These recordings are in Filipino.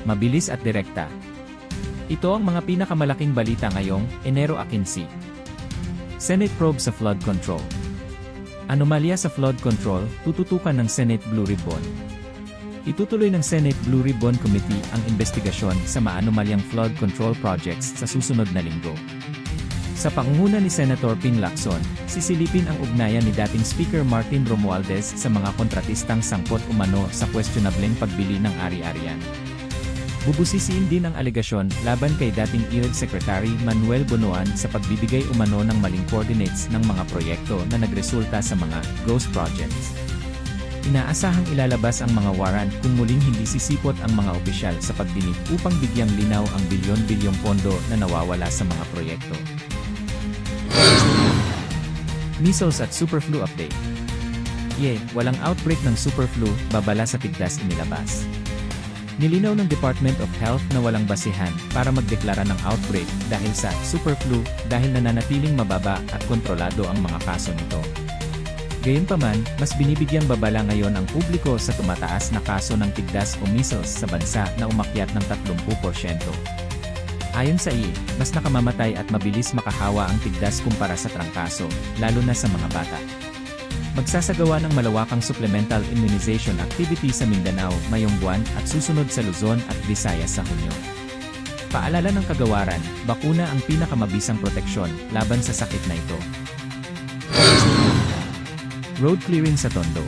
mabilis at direkta. Ito ang mga pinakamalaking balita ngayong Enero 15. Senate probe sa flood control. Anomalya sa flood control, tututukan ng Senate Blue Ribbon. Itutuloy ng Senate Blue Ribbon Committee ang investigasyon sa maanomalyang flood control projects sa susunod na linggo. Sa pangunguna ni Senator Ping Lacson, sisilipin ang ugnayan ni dating Speaker Martin Romualdez sa mga kontratistang sangkot umano sa questionableng pagbili ng ari-arian. Bubusisiin din ang alegasyon laban kay dating IRG Secretary Manuel Bonoan sa pagbibigay umano ng maling coordinates ng mga proyekto na nagresulta sa mga ghost projects. Inaasahang ilalabas ang mga warrant kung muling hindi sisipot ang mga opisyal sa pagdinig upang bigyang linaw ang bilyon-bilyong pondo na nawawala sa mga proyekto. Measles at Superflu Update. Walang outbreak ng Superflu, babala sa tigdas inilabas. Nilinaw ng Department of Health na walang basihan para magdeklara ng outbreak dahil sa Superflu dahil nananatiling mababa at kontrolado ang mga kaso nito. Gayunpaman, mas binibigyang babala ngayon ang publiko sa tumataas na kaso ng tigdas o measles sa bansa na umakyat ng 30%. Ayon sa IE, mas nakamamatay at mabilis makahawa ang tigdas kumpara sa trangkaso, lalo na sa mga bata. Magsasagawa ng malawakang supplemental immunization activity sa Mindanao ngayong buwan at susunod sa Luzon at Visayas sa Hunyo. Paalala ng kagawaran, bakuna ang pinakamabisang proteksyon laban sa sakit na ito. Road clearing sa Tondo.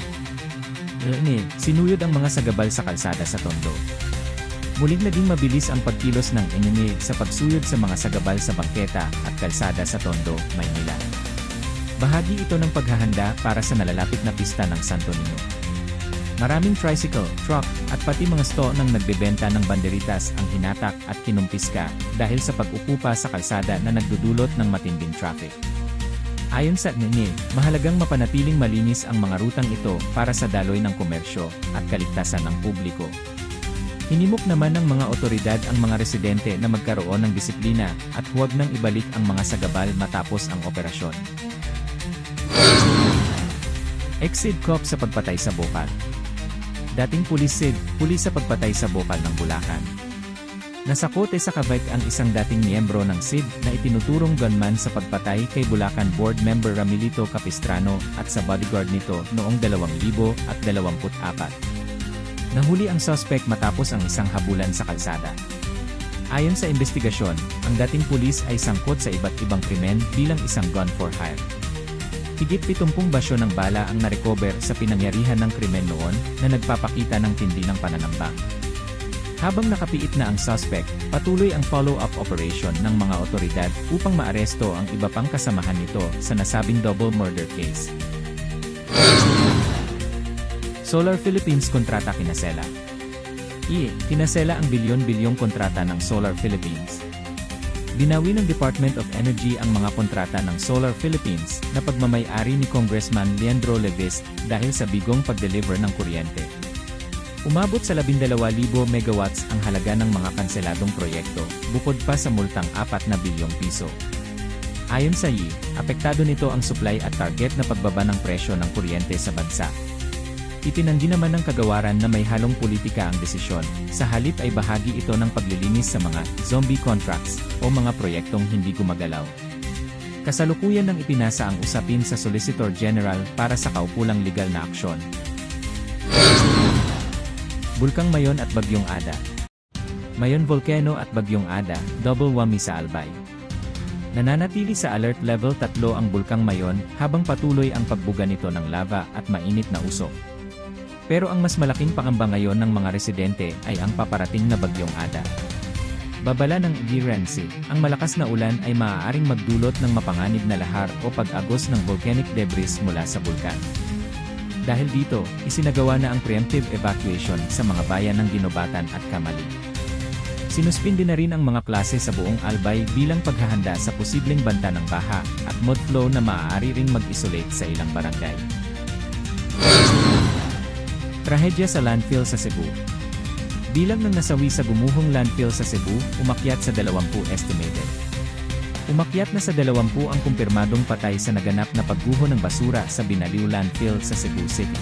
Sinuyod ang mga sagabal sa kalsada sa Tondo. Muling naging mabilis ang pagkilos ng NMA sa pagsuyod sa mga sagabal sa bangketa at kalsada sa Tondo, Maynila. Bahagi ito ng paghahanda para sa nalalapit na pista ng Santo Niño. Maraming tricycle, truck, at pati mga sto ng nagbebenta ng banderitas ang hinatak at kinumpiska dahil sa pag-upupa sa kalsada na nagdudulot ng matinding traffic. Ayon sa NMA, mahalagang mapanatiling malinis ang mga rutang ito para sa daloy ng komersyo at kaligtasan ng publiko. Hinimok naman ng mga otoridad ang mga residente na magkaroon ng disiplina at huwag nang ibalik ang mga sagabal matapos ang operasyon. Ex-SID cop sa pagpatay sa Bokal. Dating pulis SID, pulis sa pagpatay sa Bokal ng Bulacan. Nasakote sa Cavite ang isang dating miyembro ng SID na itinuturong gunman sa pagpatay kay Bulacan Board Member Ramilito Capistrano at sa bodyguard nito noong 2024. Nahuli ang suspect matapos ang isang habulan sa kalsada. Ayon sa investigasyon, ang dating pulis ay sangkot sa iba't ibang krimen bilang isang gun for hire. Higit 70 basyo ng bala ang narecover sa pinangyarihan ng krimen noon na nagpapakita ng tindi ng pananambang. Habang nakapiit na ang suspect, patuloy ang follow-up operation ng mga otoridad upang maaresto ang iba pang kasamahan nito sa nasabing double murder case. Solar Philippines kontrata kinasela. Kinasela ang bilyon-bilyong kontrata ng Solar Philippines. Binawi ng Department of Energy ang mga kontrata ng Solar Philippines na pagmamay-ari ni Congressman Leandro Levis dahil sa bigong pag-deliver ng kuryente. Umabot sa 12,000 megawatts ang halaga ng mga kanseladong proyekto, bukod pa sa multang 4 na bilyong piso. Ayon sa IE, apektado nito ang supply at target na pagbaba ng presyo ng kuryente sa bansa. Itinanggi naman ng kagawaran na may halong politika ang desisyon, sa halip ay bahagi ito ng paglilinis sa mga zombie contracts o mga proyektong hindi gumagalaw. Kasalukuyan nang ipinasa ang usapin sa Solicitor General para sa kaukulang legal na aksyon. Bulkang Mayon at Bagyong Ada. Mayon Volcano at Bagyong Ada, double whammy sa Albay. Nananatili sa alert level 3 ang Bulkang Mayon habang patuloy ang pagbuga nito ng lava at mainit na usok. Pero ang mas malaking pangamba ngayon ng mga residente ay ang paparating na Bagyong Ada. Babala ng ENC, ang malakas na ulan ay maaaring magdulot ng mapanganib na lahar o pag-agos ng volcanic debris mula sa bulkan. Dahil dito, isinagawa na ang preemptive evacuation sa mga bayan ng Ginobatan at Camali. Sinuspindi na rin ang mga klase sa buong Albay bilang paghahanda sa posibleng banta ng baha at mudflow na maaari ring mag-isolate sa ilang barangay. Trahedya sa landfill sa Cebu. Bilang ng nasawi sa gumuhong landfill sa Cebu, umakyat sa 20 estimated. Umakyat na sa 20 ang kumpirmadong patay sa naganap na pagguho ng basura sa Binaliw Landfill sa Cebu City.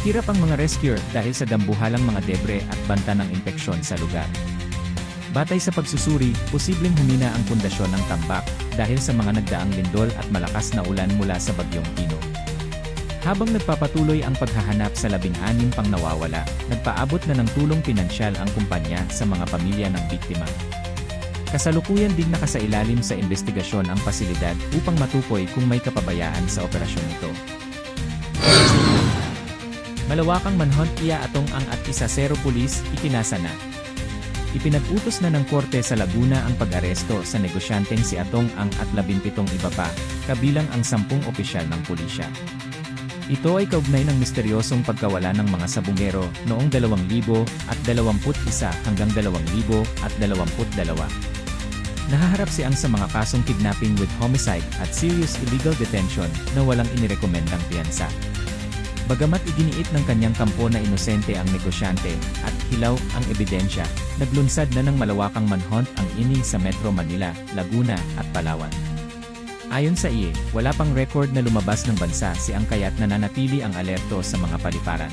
Hirap ang mga rescuer dahil sa dambuhalang mga debre at banta ng impeksyon sa lugar. Batay sa pagsusuri, posibleng humina ang pundasyon ng tambak dahil sa mga nagdaang lindol at malakas na ulan mula sa bagyong Pino. Habang nagpapatuloy ang paghahanap sa 16 pang nawawala, nagpaabot na ng tulong pinansyal ang kumpanya sa mga pamilya ng biktima. Kasalukuyan din nakasailalim sa investigasyon ang pasilidad upang matukoy kung may kapabayaan sa operasyon ito. Malawakang manhunt iya atong ang at isa 0 pulis, ikinasa na. Ipinag-utos na ng korte sa Laguna ang pag-aresto sa negosyanteng si Atong ang at 17 iba pa, kabilang ang 10 opisyal ng pulisya. Ito ay kaugnay ng misteryosong pagkawala ng mga sabungero noong 2021 hanggang 2022. Nahaharap siyang sa mga kasong kidnapping with homicide at serious illegal detention na walang inirekomendang piyansa. Bagamat iginiit ng kanyang kampo na inosente ang negosyante at hilaw ang ebidensya, naglunsad na ng malawakang manhunt ang ini sa Metro Manila, Laguna at Palawan. Ayon sa IE, wala pang record na lumabas ng bansa si ang kaya't nananatili ang alerto sa mga paliparan.